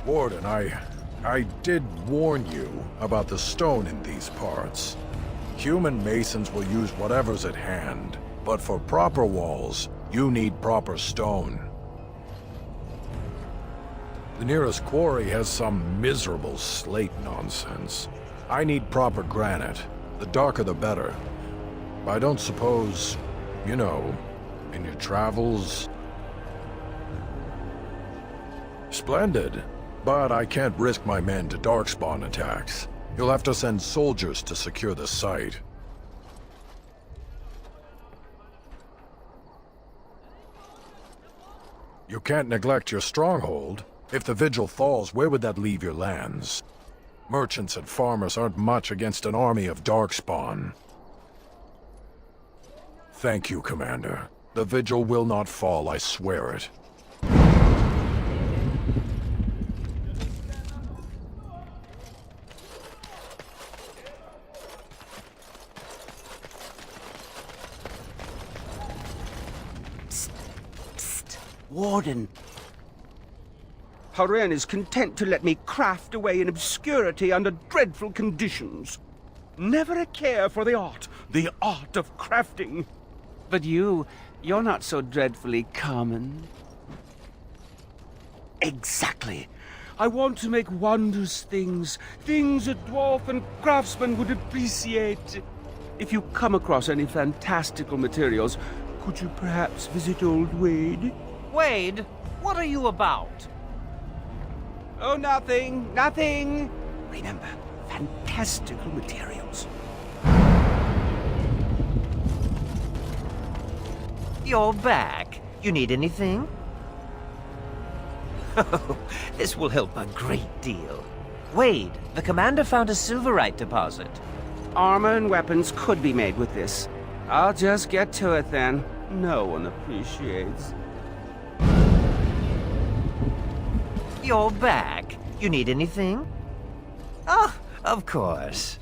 Warden, I did warn you about the stone in these parts. Human masons will use whatever's at hand, but for proper walls, you need proper stone. The nearest quarry has some miserable slate nonsense. I need proper granite. The darker the better. I don't suppose, you know, in your travels... Splendid. But I can't risk my men to darkspawn attacks. You'll have to send soldiers to secure the site. You can't neglect your stronghold. If the Vigil falls, where would that leave your lands? Merchants and farmers aren't much against an army of darkspawn. Thank you, Commander. The Vigil will not fall, I swear it. Warden. Haren is content to let me craft away in obscurity under dreadful conditions. Never a care for the art of crafting. But you're not so dreadfully common. Exactly. I want to make wondrous things a dwarf and craftsman would appreciate. If you come across any fantastical materials, could you perhaps visit old Wade? Wade, what are you about? Oh, nothing. Remember, fantastical materials. You're back. You need anything? Oh, this will help a great deal. Wade, the commander found a silverite deposit. Armor and weapons could be made with this. I'll just get to it then. No one appreciates. You're back. You need anything? Oh, of course.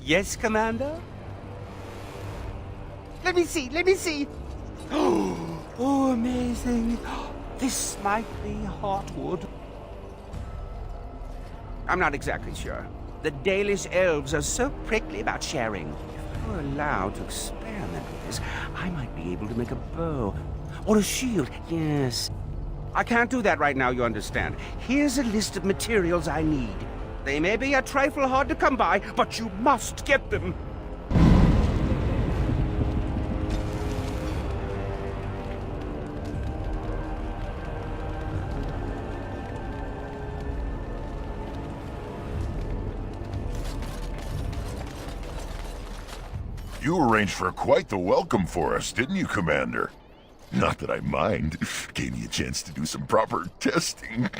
Yes, Commander? Let me see. Oh, amazing. This might be hardwood. I'm not exactly sure. The Dalish elves are so prickly about sharing. If I were allowed to experiment with this, I might be able to make a bow. Or a shield, yes. I can't do that right now, you understand. Here's a list of materials I need. They may be a trifle hard to come by, but you must get them. You arranged for quite the welcome for us, didn't you, Commander? Not that I mind. Gave me a chance to do some proper testing.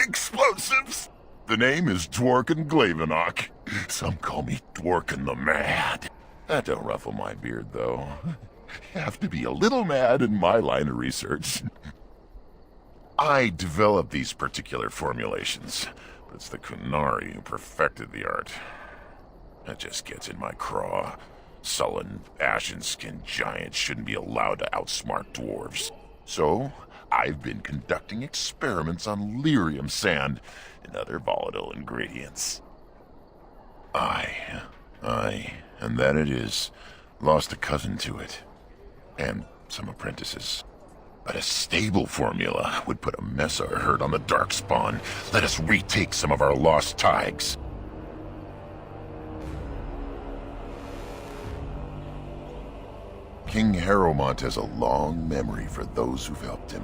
Explosives! The name is Dworkin Glavenok. Some call me Dworkin the Mad. That don't ruffle my beard, though. You have to be a little mad in my line of research. I developed these particular formulations, but it's the Kunari who perfected the art. That just gets in my craw. Sullen, ashen-skinned giants shouldn't be allowed to outsmart dwarves. So, I've been conducting experiments on lyrium sand and other volatile ingredients. And that it is, lost a cousin to it. And some apprentices. But a stable formula would put a Mesa herd on the Darkspawn. Let us retake some of our lost tigers. King Harrowmont has a long memory for those who've helped him.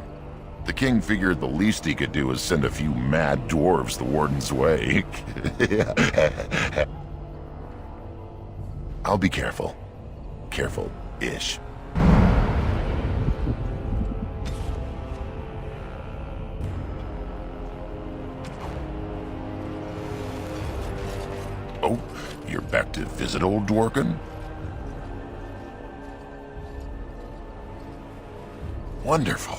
The king figured the least he could do was send a few mad dwarves the warden's way. I'll be careful. Careful-ish. Oh, you're back to visit old Dworkin? Wonderful.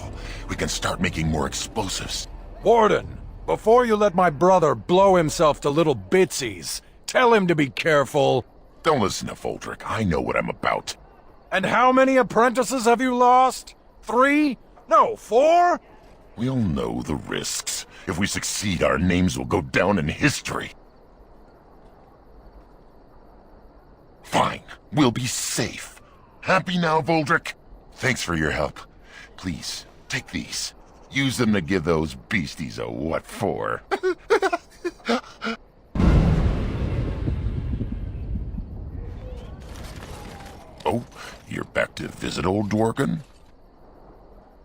We can start making more explosives. Warden, before you let my brother blow himself to little bitsies, tell him to be careful. Don't listen to Foldrick. I know what I'm about. And how many apprentices have you lost? 3? No, 4? We'll know the risks. If we succeed, our names will go down in history. Fine. We'll be safe. Happy now, Voldrick? Thanks for your help. Please, take these. Use them to give those beasties a what for. Oh, you're back to visit old Dworkin?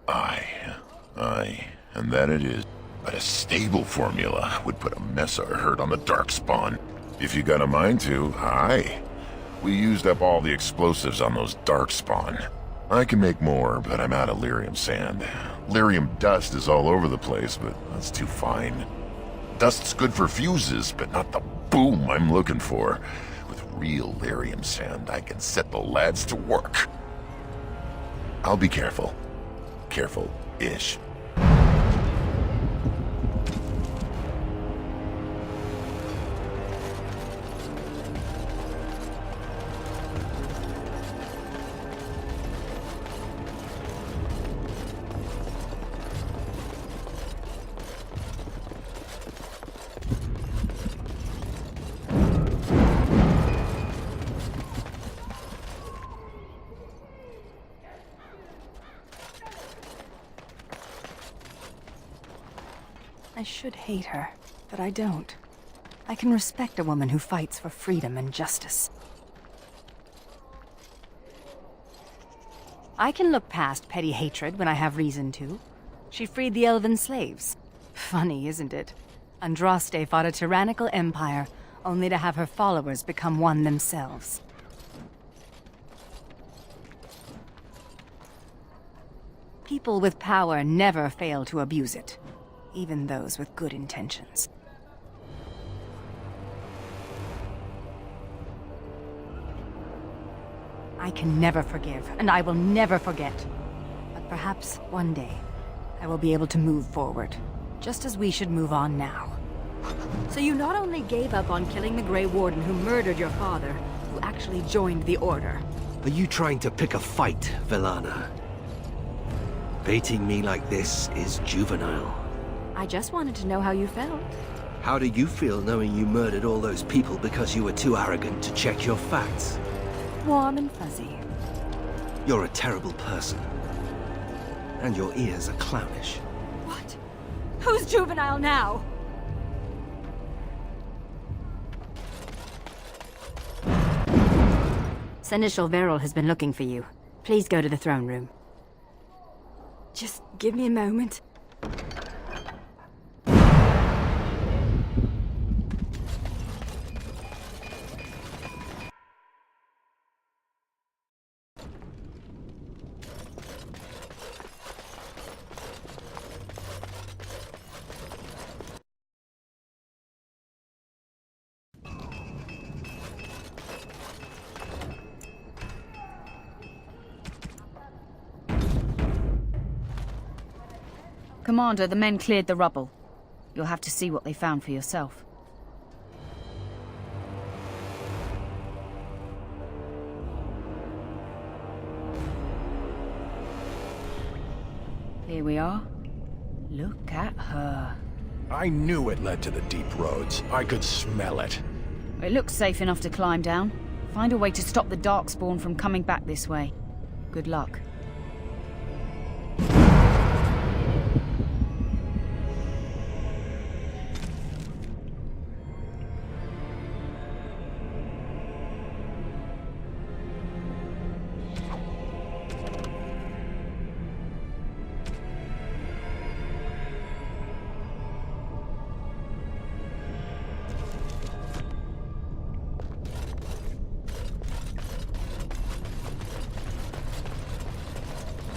Aye, and that it is. But a stable formula would put a mess of hurt on the Darkspawn. If you got a mind to, aye. We used up all the explosives on those Darkspawn. I can make more, but I'm out of lyrium sand. Lyrium dust is all over the place, but that's too fine. Dust's good for fuses, but not the boom I'm looking for. With real lyrium sand, I can set the lads to work. I'll be careful. Careful-ish. I should hate her, but I don't. I can respect a woman who fights for freedom and justice. I can look past petty hatred when I have reason to. She freed the elven slaves. Funny, isn't it? Andraste fought a tyrannical empire, only to have her followers become one themselves. People with power never fail to abuse it. Even those with good intentions. I can never forgive, and I will never forget. But perhaps one day, I will be able to move forward, just as we should move on now. So you not only gave up on killing the Grey Warden who murdered your father, you actually joined the Order. Are you trying to pick a fight, Vellana? Baiting me like this is juvenile. I just wanted to know how you felt. How do you feel knowing you murdered all those people because you were too arrogant to check your facts? Warm and fuzzy. You're a terrible person. And your ears are clownish. What? Who's juvenile now? Seneschal Verrill has been looking for you. Please go to the throne room. Just give me a moment. Commander, the men cleared the rubble. You'll have to see what they found for yourself. Here we are. Look at her. I knew it led to the deep roads. I could smell it. It looks safe enough to climb down. Find a way to stop the Darkspawn from coming back this way. Good luck.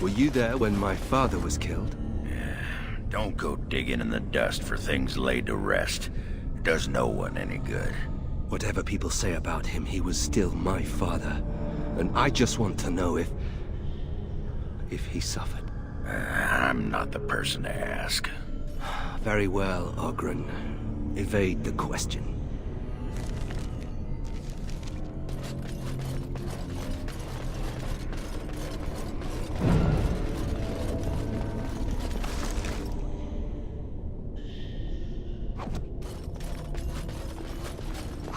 Were you there when my father was killed? Don't go digging in the dust for things laid to rest. It does no one any good. Whatever people say about him, he was still my father. And I just want to know if he suffered. I'm not the person to ask. Very well, Ogren. Evade the question.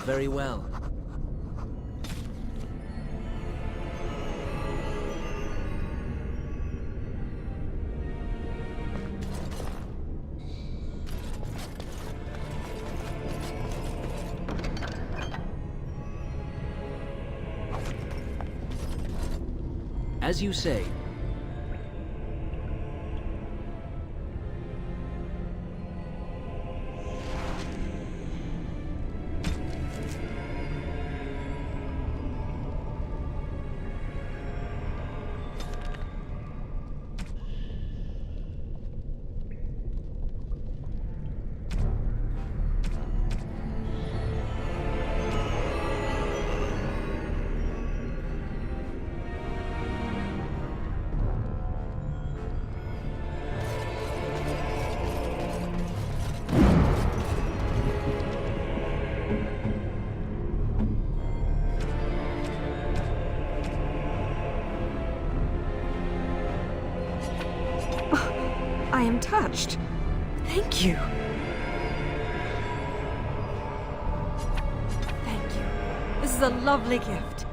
Very well. As you say. I am touched. Thank you. Thank you. This is a lovely gift.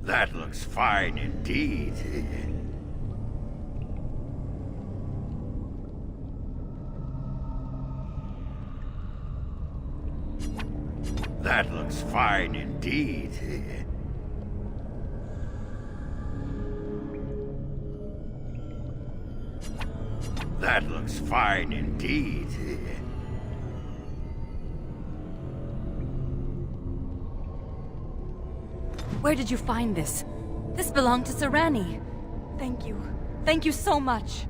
That looks fine indeed. That looks fine indeed. That looks fine indeed. Where did you find this? This belonged to Serani. Thank you. Thank you so much.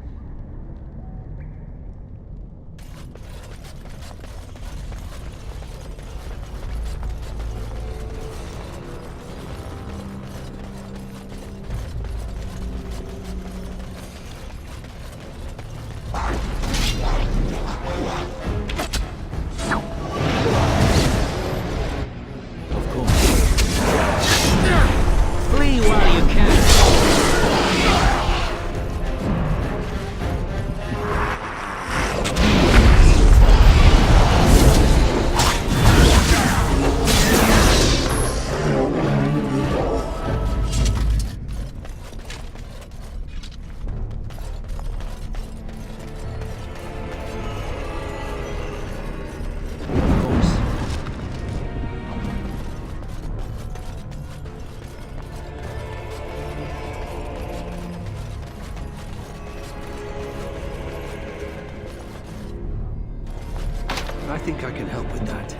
I think I can help with that.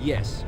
Yes.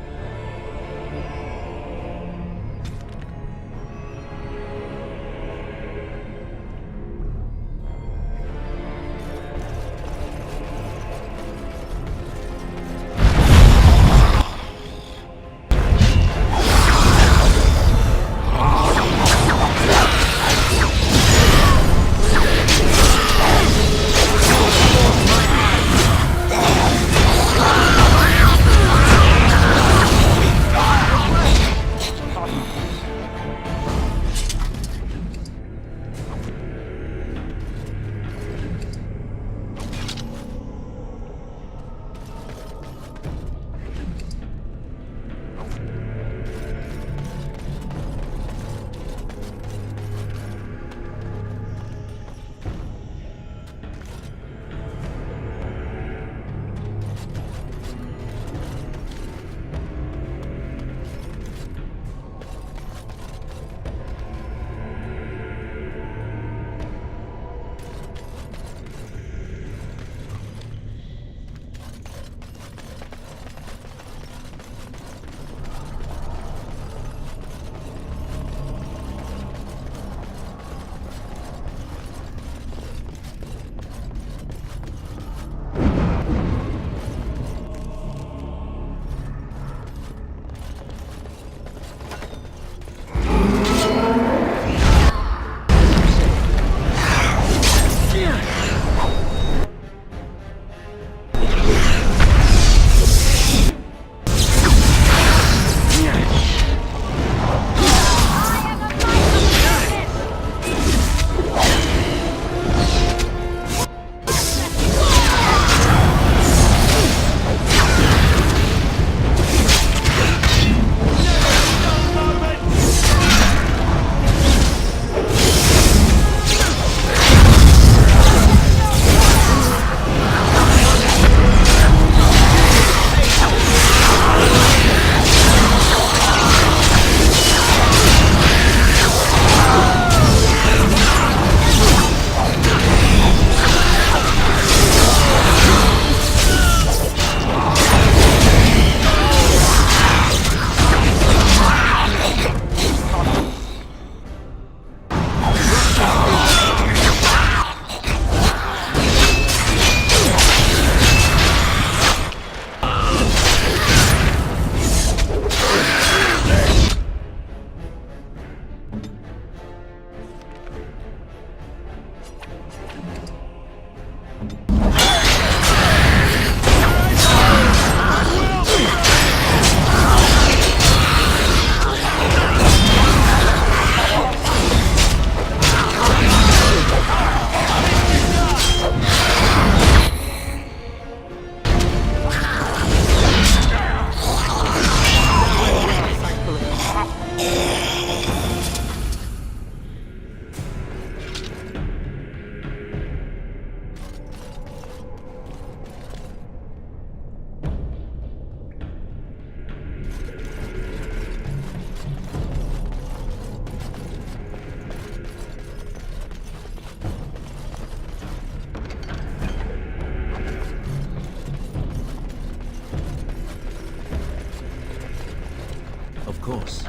Of course.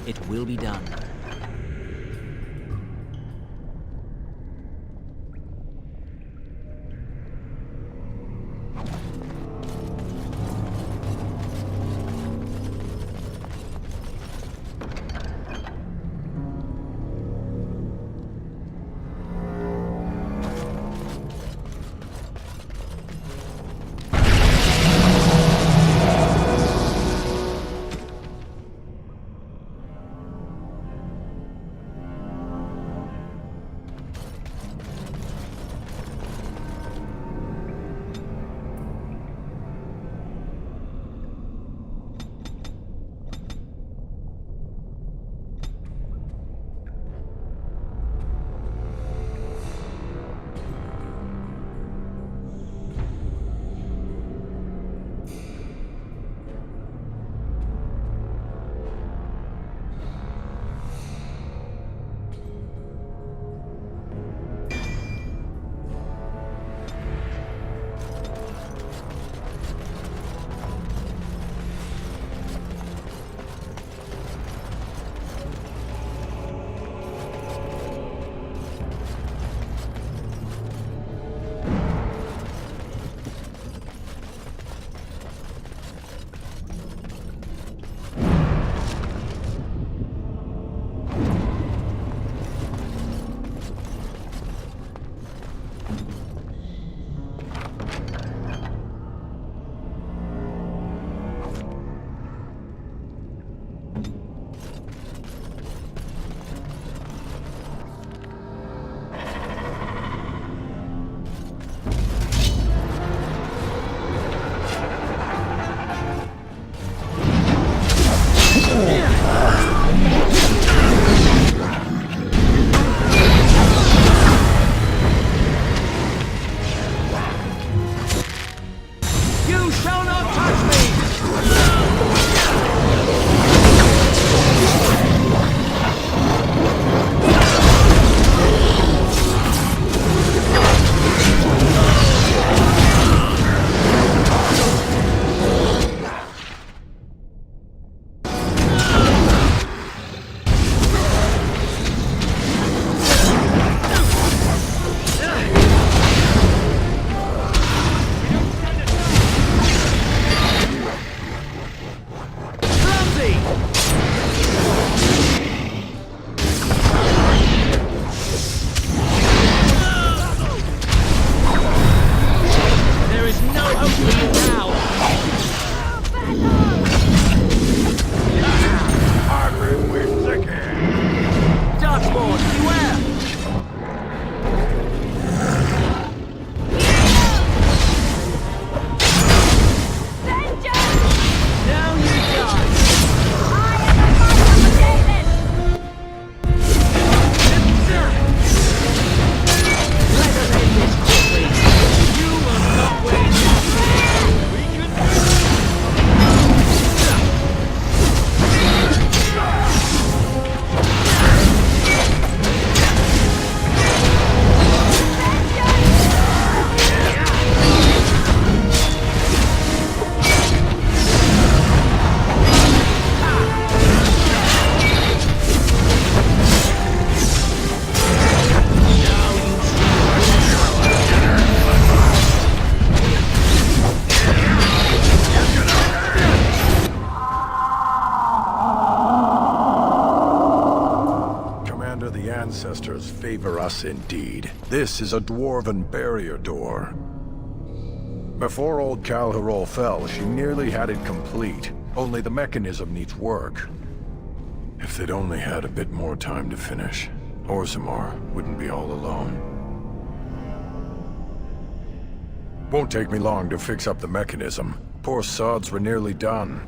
It will be done. ancestors favor us indeed. This is a dwarven barrier door. Before old Calharol fell, she nearly had it complete. Only the mechanism needs work. If they'd only had a bit more time to finish, Orzammar wouldn't be all alone. Won't take me long to fix up the mechanism. Poor sods were nearly done.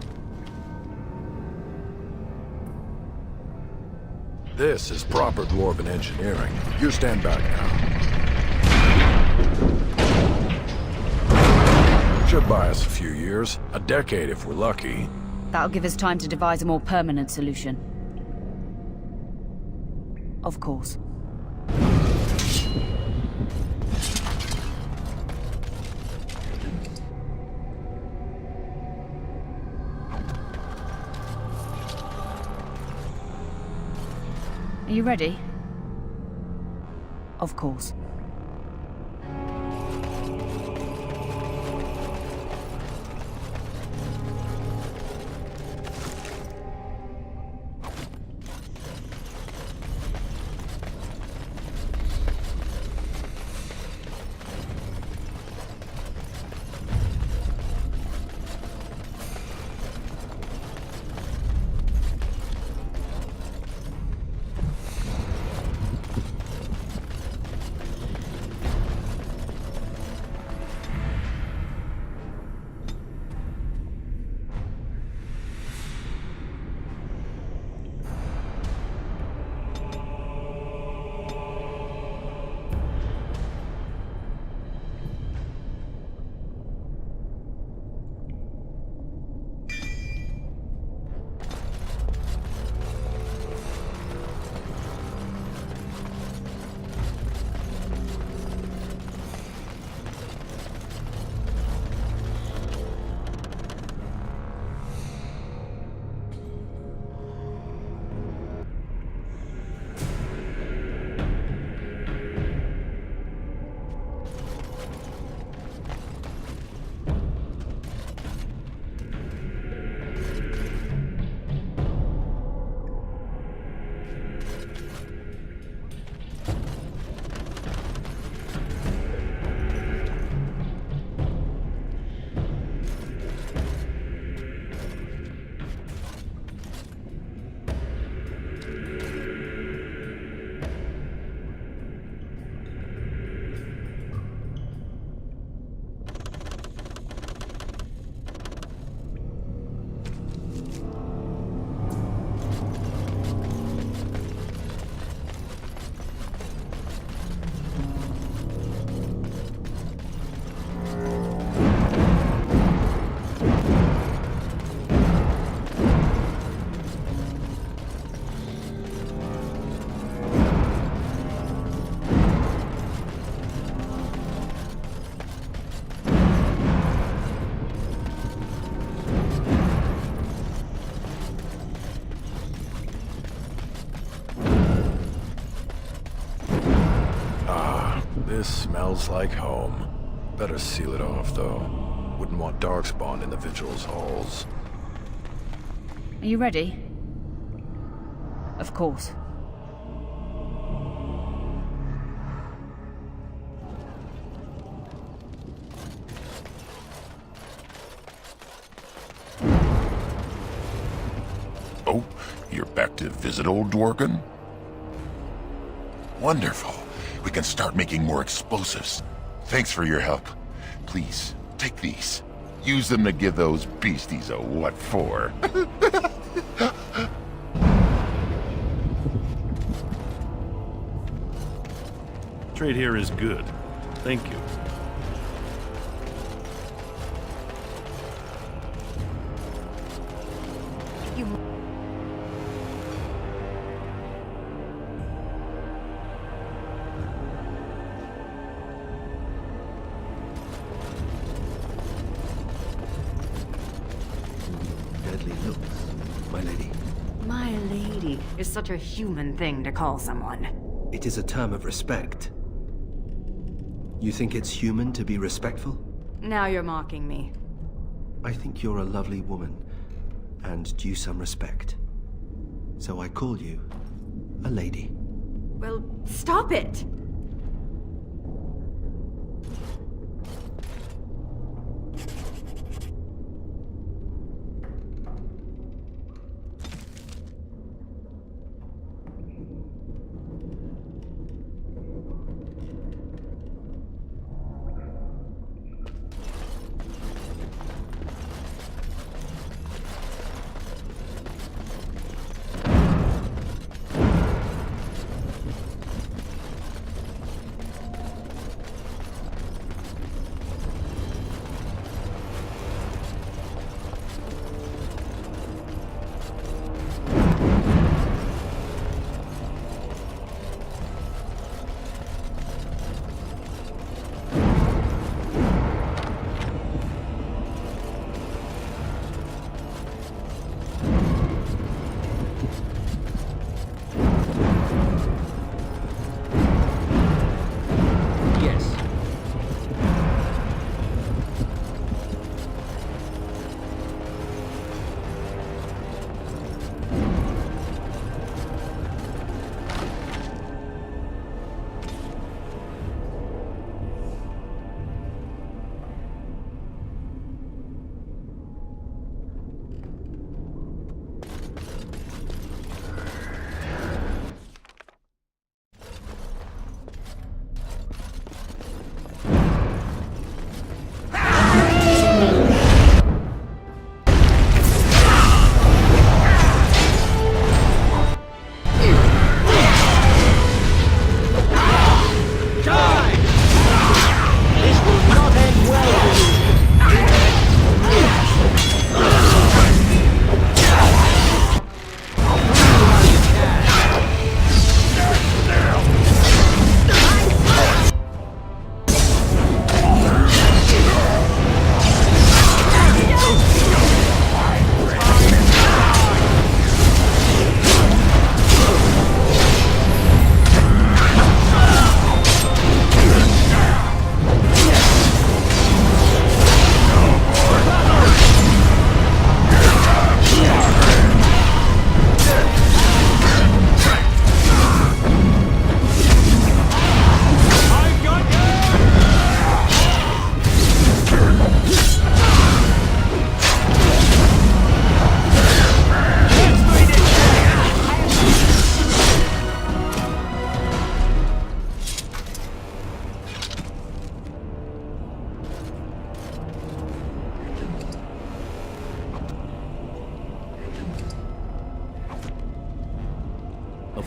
This is proper dwarven engineering. You stand back now. Should buy us a few years. A decade if we're lucky. That'll give us time to devise a more permanent solution. Of course. Are you ready? Of course. This smells like home. Better seal it off, though. Wouldn't want darkspawn in the Vigil's halls. Are you ready? Of course. Oh, you're back to visit old Dworkin? Wonderful. We can start making more explosives. Thanks for your help. Please, take these. Use them to give those beasties a what for. Trade here is good. Thank you. Deadly looks, my lady. My lady is such a human thing to call someone. It is a term of respect. You think it's human to be respectful? Now you're mocking me. I think you're a lovely woman, and due some respect. So I call you a lady. Well, stop it!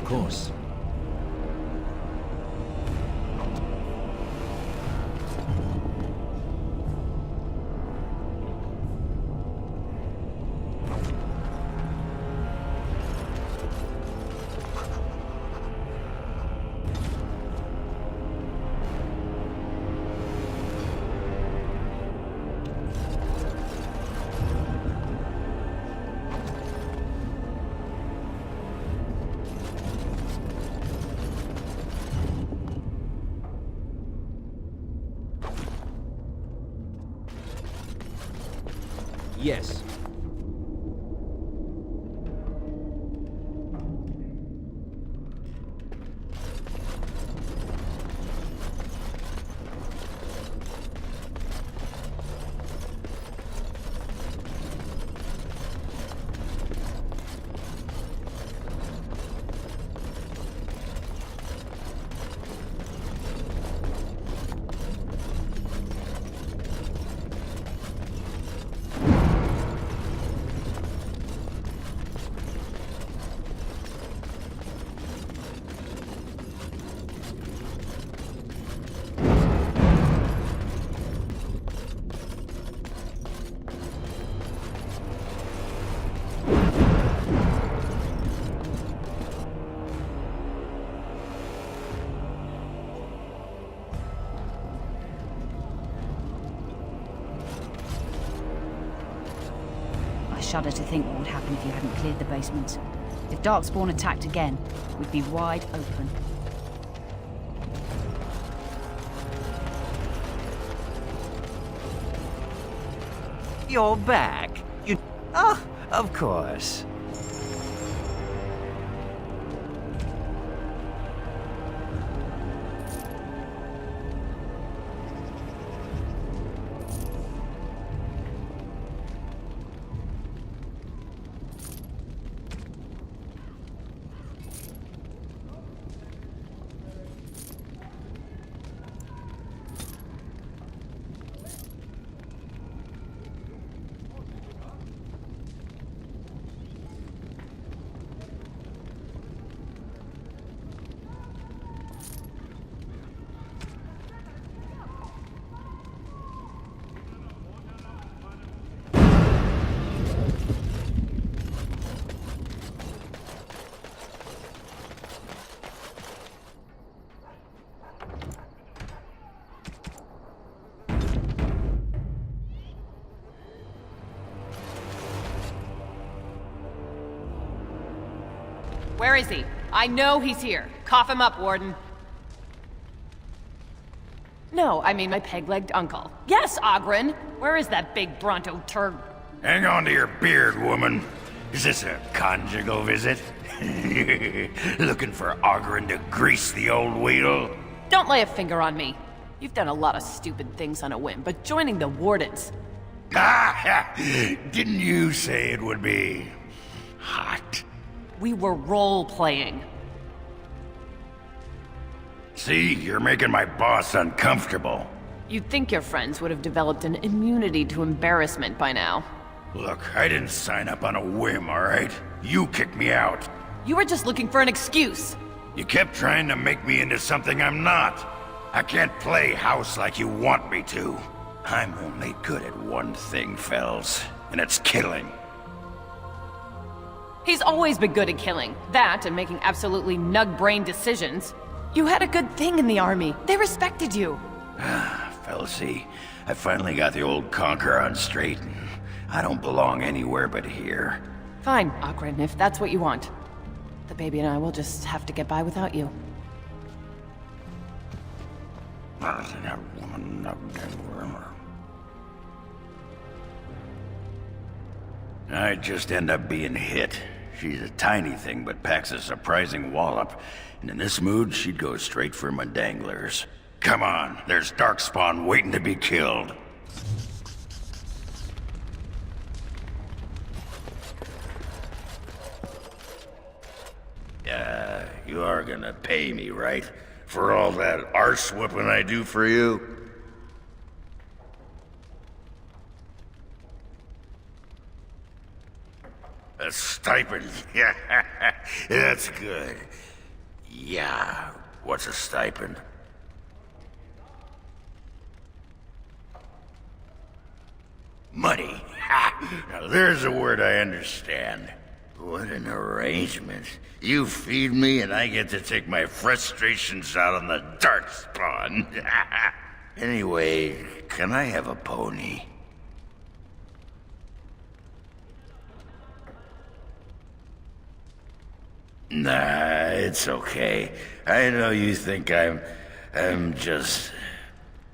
course. Yes. I shudder to think what would happen if you hadn't cleared the basement. If Darkspawn attacked again, we'd be wide open. You're back. You... Oh, of course. Where is he? I know he's here. Cough him up, Warden. No, I mean my peg-legged uncle. Yes, Ogren! Where is that big Bronto turd? Hang on to your beard, woman. Is this a conjugal visit? Looking for Ogren to grease the old wheel? Don't lay a finger on me. You've done a lot of stupid things on a whim, but joining the Wardens... Ah, didn't you say it would be... hot? We were role-playing. See, you're making my boss uncomfortable. You'd think your friends would have developed an immunity to embarrassment by now. Look, I didn't sign up on a whim, all right? You kicked me out. You were just looking for an excuse. You kept trying to make me into something I'm not. I can't play house like you want me to. I'm only good at one thing, Fells, and it's killing. He's always been good at killing. That and making absolutely nug-brain decisions. You had a good thing in the army. They respected you. Fellsy, I finally got the old conquer on straight. I don't belong anywhere but here. Fine, Ogren, if that's what you want. The baby and I will just have to get by without you. I'd just end up being hit. She's a tiny thing, but packs a surprising wallop. And in this mood, she'd go straight for my danglers. Come on, there's Darkspawn waiting to be killed. You are gonna pay me, right? For all that arse whooping I do for you? A stipend. Yeah, that's good. Yeah, what's a stipend? Money. Ha! Now there's a word I understand. What an arrangement. You feed me and I get to take my frustrations out on the Darkspawn. Anyway, can I have a pony? Nah, it's okay. I know you think I'm just...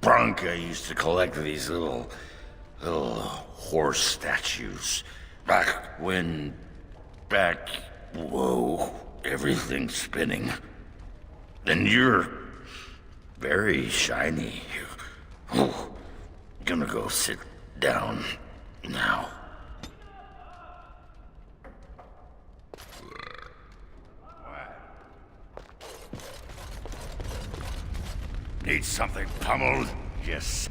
Bronca used to collect these little horse statues. Whoa, everything's spinning. And you're very shiny. Oh, gonna go sit down now. Need something pummeled? Yes.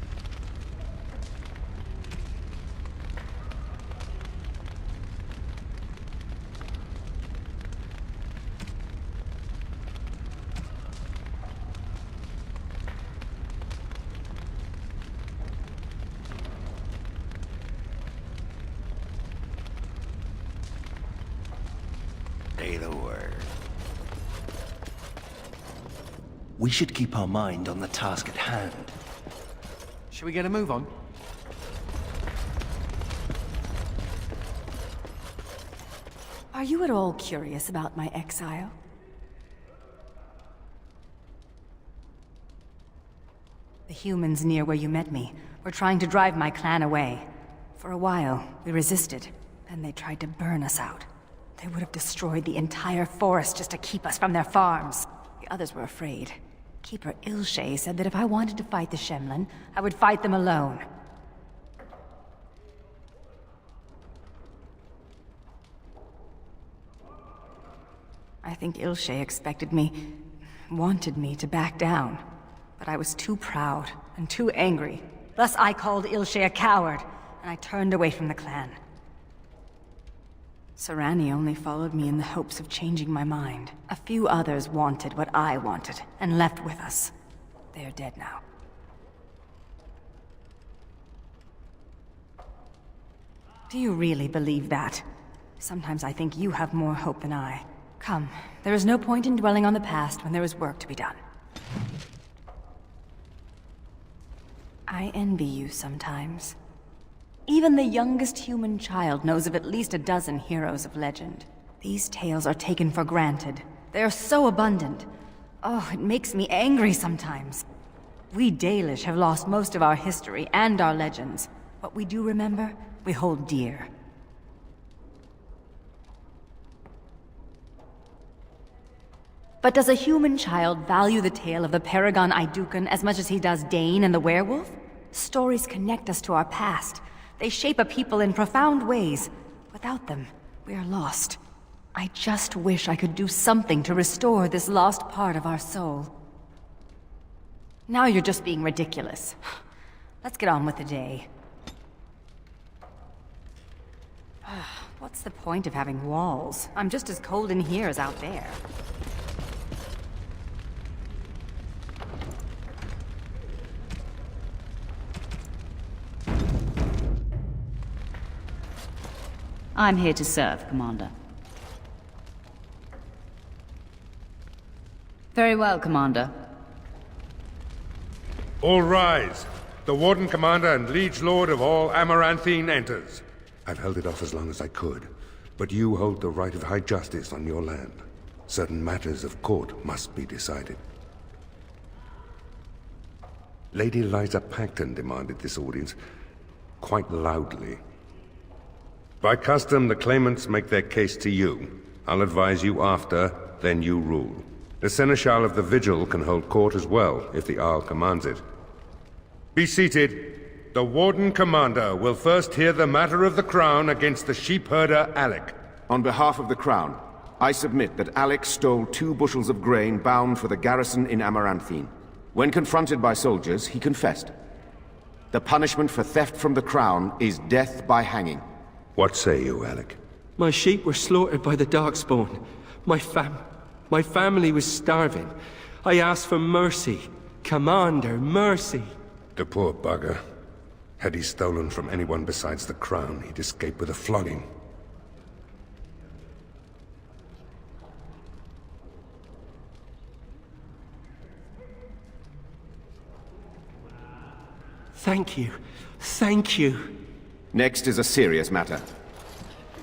Say the word. We should keep our mind on the task at hand. Shall we get a move on? Are you at all curious about my exile? The humans near where you met me were trying to drive my clan away. For a while, we resisted, and they tried to burn us out. They would have destroyed the entire forest just to keep us from their farms. The others were afraid. Keeper Ilshay said that if I wanted to fight the Shemlin, I would fight them alone. I think Ilshay wanted me to back down. But I was too proud and too angry. Thus I called Ilshay a coward, and I turned away from the clan. Sarani only followed me in the hopes of changing my mind. A few others wanted what I wanted, and left with us. They are dead now. Do you really believe that? Sometimes I think you have more hope than I. Come, there is no point in dwelling on the past when there is work to be done. I envy you sometimes. Even the youngest human child knows of at least a dozen heroes of legend. These tales are taken for granted. They are so abundant. Oh, it makes me angry sometimes. We Dalish have lost most of our history and our legends. What we do remember, we hold dear. But does a human child value the tale of the Paragon Aidukan as much as he does Dane and the werewolf? Stories connect us to our past. They shape a people in profound ways. Without them, we are lost. I just wish I could do something to restore this lost part of our soul. Now you're just being ridiculous. Let's get on with the day. What's the point of having walls? I'm just as cold in here as out there. I'm here to serve, Commander. Very well, Commander. All rise. The Warden Commander and Liege Lord of all Amaranthine enters. I've held it off as long as I could, but you hold the right of high justice on your land. Certain matters of court must be decided. Lady Liza Pacton demanded this audience quite loudly. By custom, the claimants make their case to you. I'll advise you after, then you rule. The Seneschal of the Vigil can hold court as well, if the Arl commands it. Be seated. The Warden Commander will first hear the matter of the Crown against the sheepherder Alec. On behalf of the Crown, I submit that Alec stole 2 bushels of grain bound for the garrison in Amaranthine. When confronted by soldiers, he confessed. The punishment for theft from the Crown is death by hanging. What say you, Alec? My sheep were slaughtered by the Darkspawn. My My family was starving. I asked for mercy. Commander, mercy. The poor bugger. Had he stolen from anyone besides the crown, he'd escape with a flogging. Thank you. Thank you. Next is a serious matter.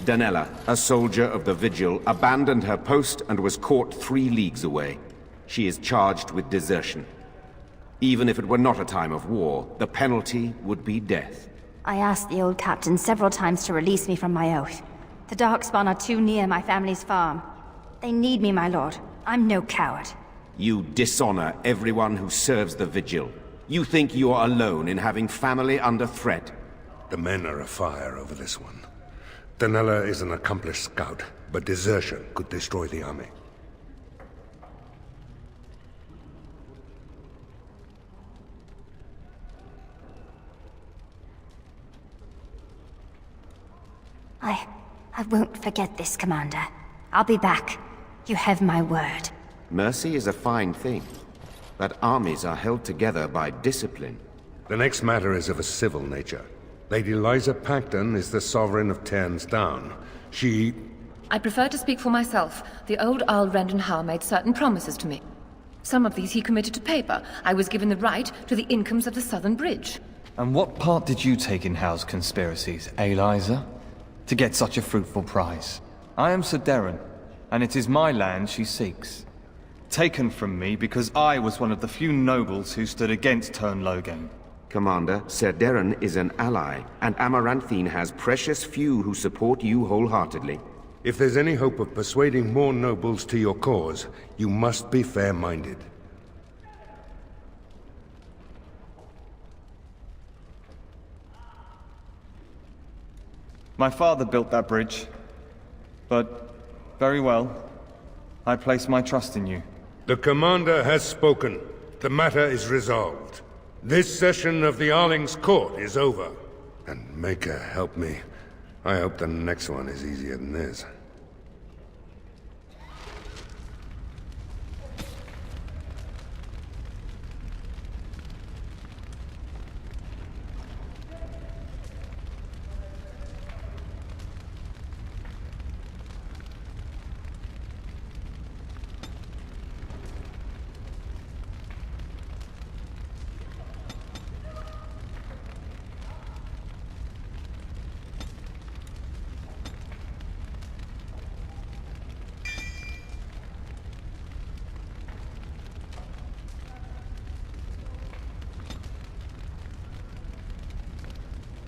Danella, a soldier of the Vigil, abandoned her post and was caught 3 leagues away. She is charged with desertion. Even if it were not a time of war, the penalty would be death. I asked the old captain several times to release me from my oath. The Darkspawn are too near my family's farm. They need me, my lord. I'm no coward. You dishonor everyone who serves the Vigil. You think you are alone in having family under threat. The men are afire over this one. Danella is an accomplished scout, but desertion could destroy the army. I won't forget this, Commander. I'll be back. You have my word. Mercy is a fine thing, but armies are held together by discipline. The next matter is of a civil nature. Lady Liza Pacton is the sovereign of Terns Down. She... I prefer to speak for myself. The old Earl Rendenhar made certain promises to me. Some of these he committed to paper. I was given the right to the incomes of the Southern Bridge. And what part did you take in Hal's conspiracies, Liza? To get such a fruitful prize. I am Sir Darren, and it is my land she seeks. Taken from me because I was one of the few nobles who stood against Tern Logain. Commander, Sir Darren is an ally, and Amaranthine has precious few who support you wholeheartedly. If there's any hope of persuading more nobles to your cause, you must be fair-minded. My father built that bridge. But, very well. I place my trust in you. The commander has spoken. The matter is resolved. This session of the Arling's court is over. And Maker help me. I hope the next one is easier than this.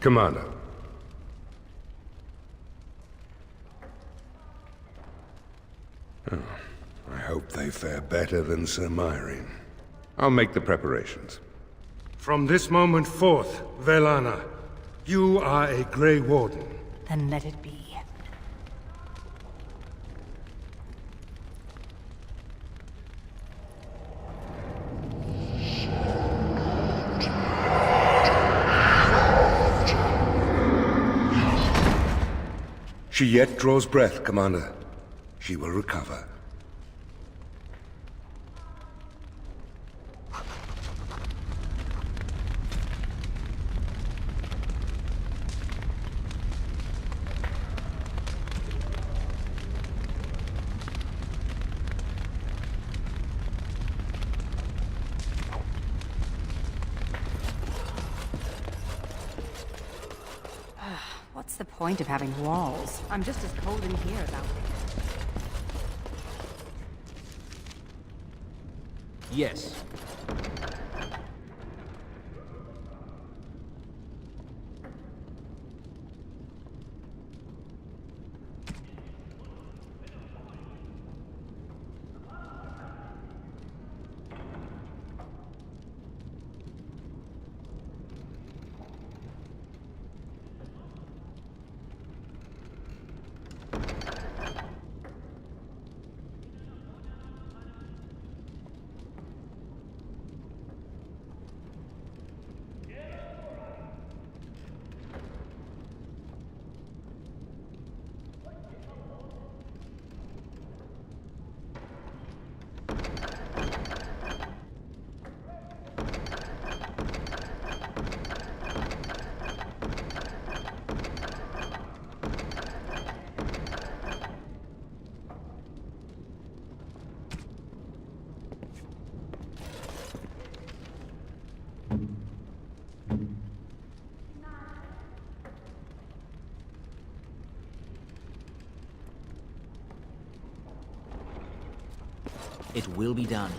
Commander. Oh, I hope they fare better than Sir Myrene. I'll make the preparations. From this moment forth, Velana, you are a Grey Warden. Then let it be. She yet draws breath, Commander. She will recover. What's the point of having walls? I'm just as cold in here as out there. Yes. It will be done.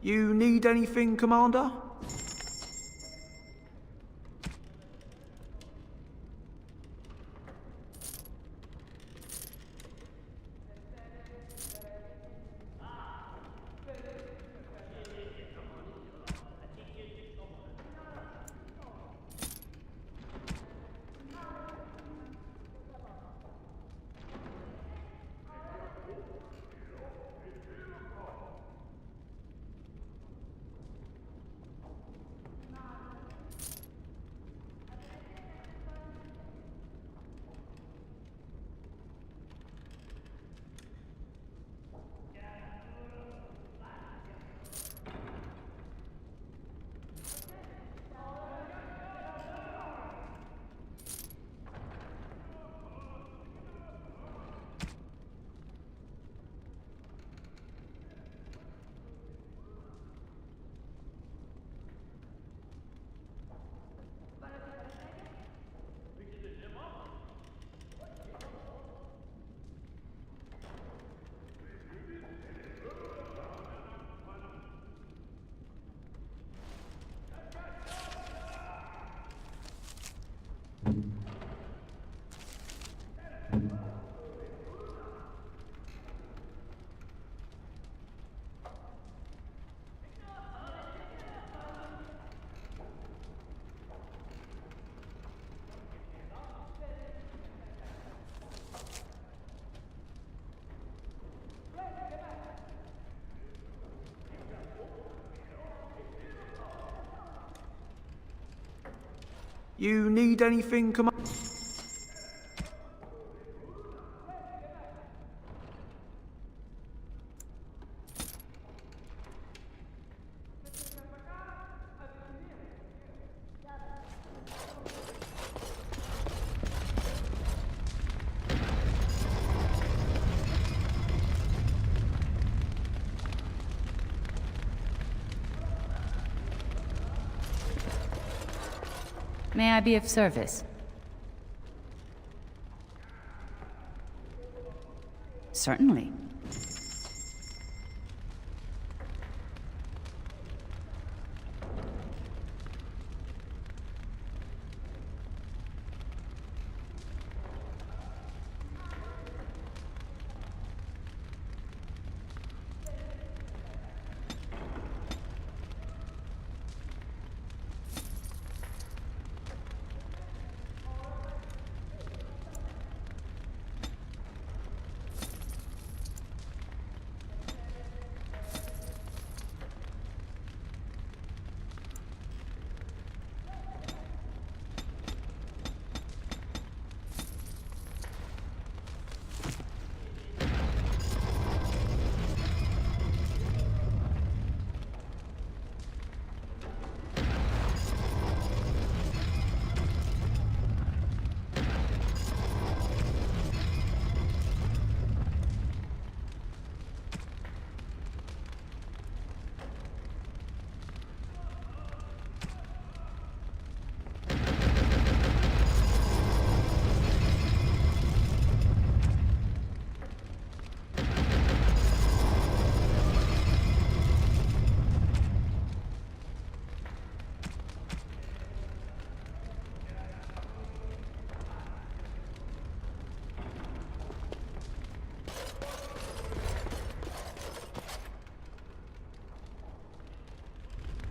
You need anything, Commander? You need anything, Commander? May I be of service? Certainly.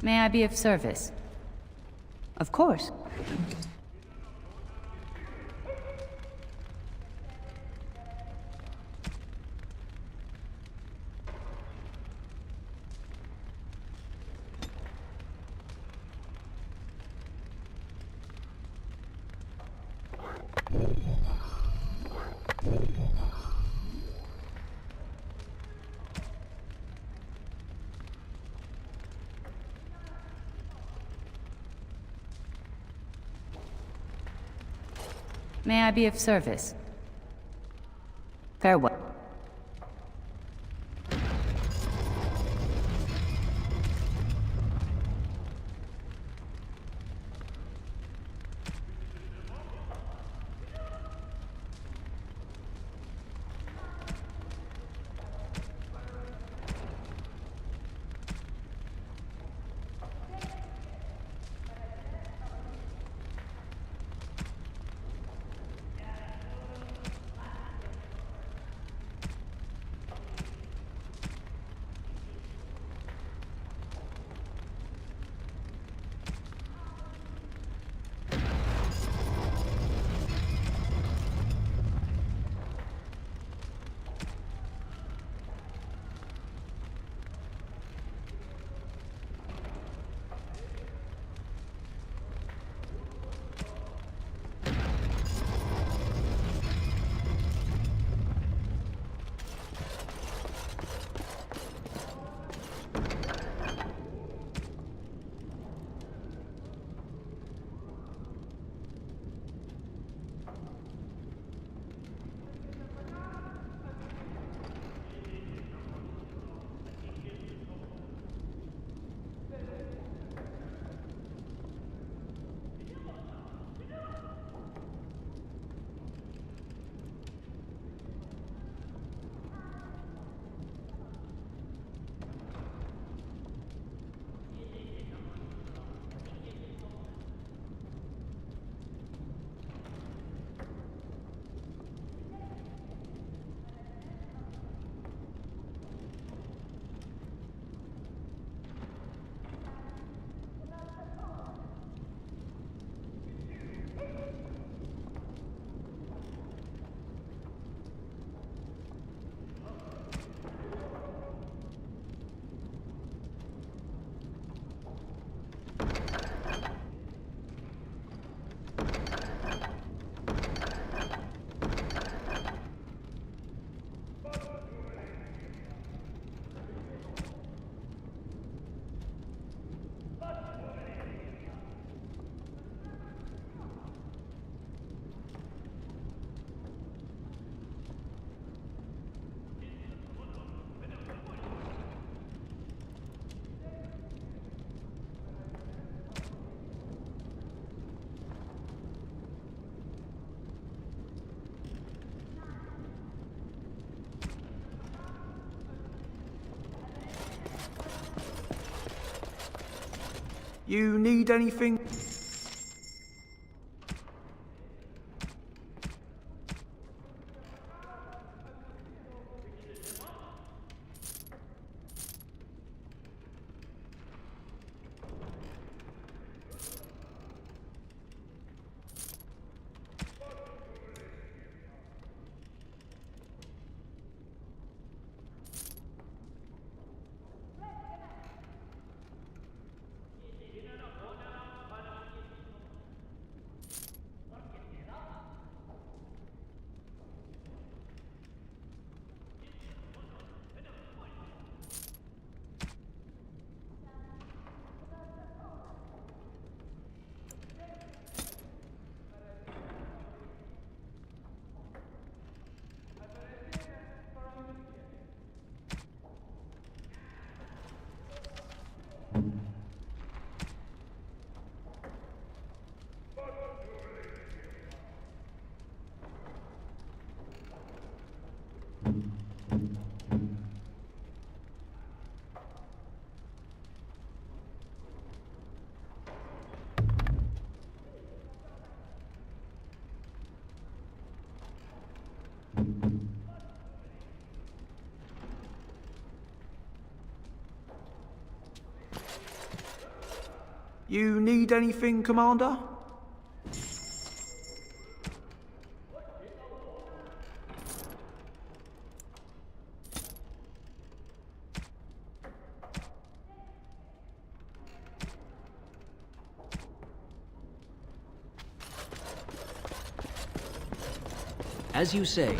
May I be of service? Of course. May I be of service? Farewell. You need anything? You need anything, Commander? As you say.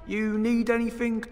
You need anything?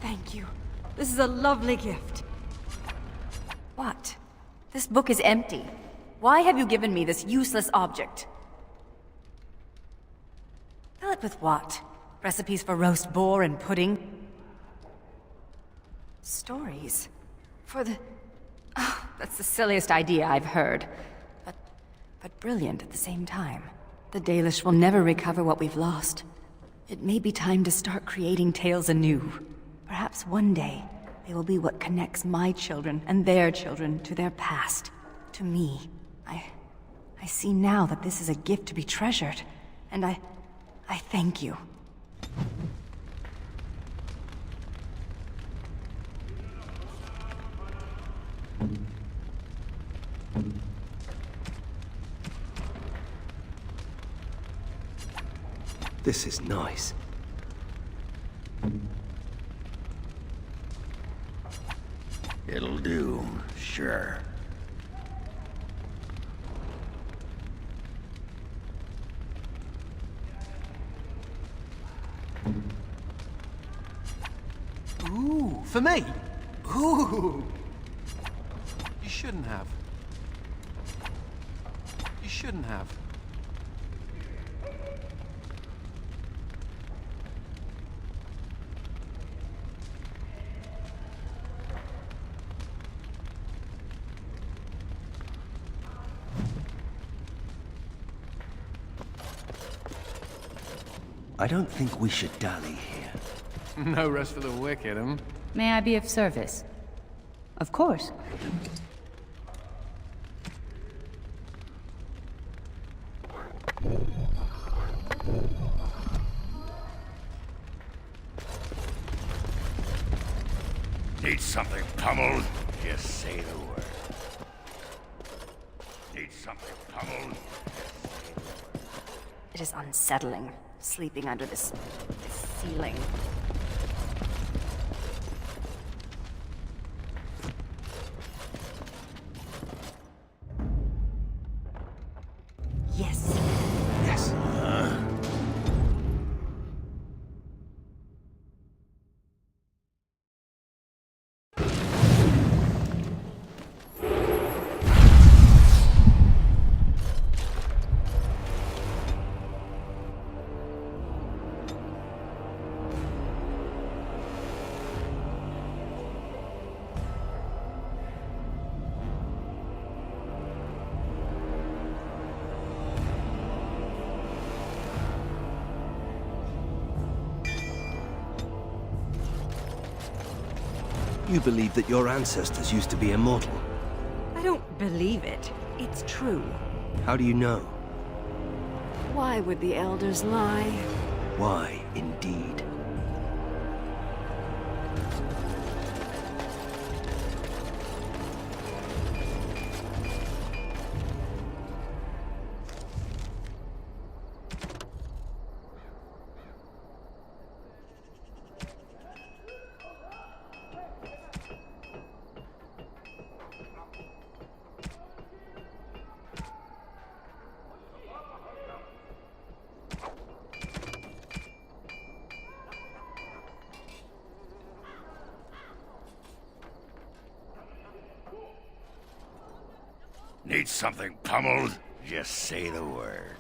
Thank you. This is a lovely gift. What? This book is empty. Why have you given me this useless object? Fill it with what? Recipes for roast boar and pudding? Stories? For the... Oh, that's the silliest idea I've heard. But brilliant at the same time. The Dalish will never recover what we've lost. It may be time to start creating tales anew. Perhaps one day, they will be what connects my children and their children to their past. To me. I see now that this is a gift to be treasured. And I thank you. This is nice. It'll do, sure. Ooh, for me? Ooh! You shouldn't have. You shouldn't have. I don't think we should dally here. No rest for the wicked, huh? May I be of service? Of course. Need something pummeled? Just say the word. Need something pummeled? It is unsettling, sleeping under this ceiling. Yes. Yes. You believe that your ancestors used to be immortal? I don't believe it. It's true. How do you know? Why would the elders lie? Why, indeed? Need something pummeled? Just say the word.